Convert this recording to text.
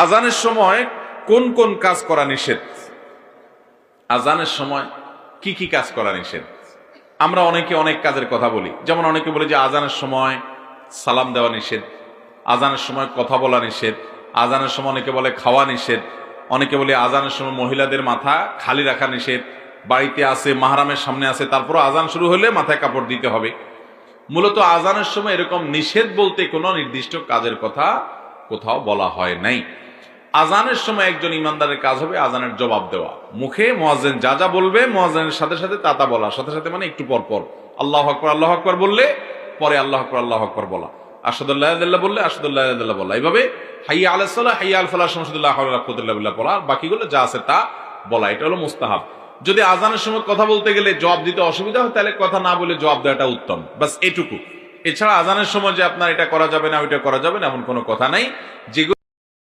আজানের সময় কোন কোন কাজ করা নিষেধ? আজানের সময় কি কি কাজ করা নিষেধ? আমরা অনেকে অনেক কাজের কথা বলি, যেমন অনেকে বলে যে আজানের সময় সালাম দেওয়া নিষেধ, আজানের সময় কথা বলা নিষেধ, আজানের সময় অনেকে বলে খাওয়া নিষেধ, অনেকে বলে আজানের সময় মহিলাদের মাথা খালি রাখা নিষেধ, বাড়িতে আছে মাহরামের সামনে আছে তারপর আজান শুরু হলে মাথায় কাপড় দিতে হবে। মূলত আজানের সময় এরকম নিষেধ বলতে কোনো নির্দিষ্ট কাজের কথা কোথাও বলা হয় নাই। আজানের সময় একজন ইমানদারের কাজ হবে আজানের জবাব দেওয়া, মুখে মুয়াজ্জিন যা যা বলবে মুয়াজ্জিনের সাথে সাথে তা তা বলা, সাথে সাথে মানে একটু পর পর আল্লাহু আকবার বললে পরে আল্লাহু আকবার বলা, আশহাদু আল্লা ইলাহা ইল্লাল্লাহ বললে আশহাদু আল্লা ইলাহা ইল্লাল্লাহ বলা, এইভাবে হাইয়া আলাস সালাহ হাইয়া আল ফালাহ সমস্ত লা হাওলা ওয়ালা কুওয়াতা ইল্লা বিল্লাহ বলা, বাকিগুলো যা আছে তা বলা। এটা হলো মুস্তাহাব। যদি আজানের সময় কথা বলতে গেলে জবাব দিতে অসুবিধা হয় তাহলে কথা না বলে জবাব দেওয়াটা উত্তম, বাস এটুকু। এছাড়া আজানের সময় যে আপনার এটা করা যাবে না ওইটা করা যাবে না এমন কোনো কথা নাই। যেগুলো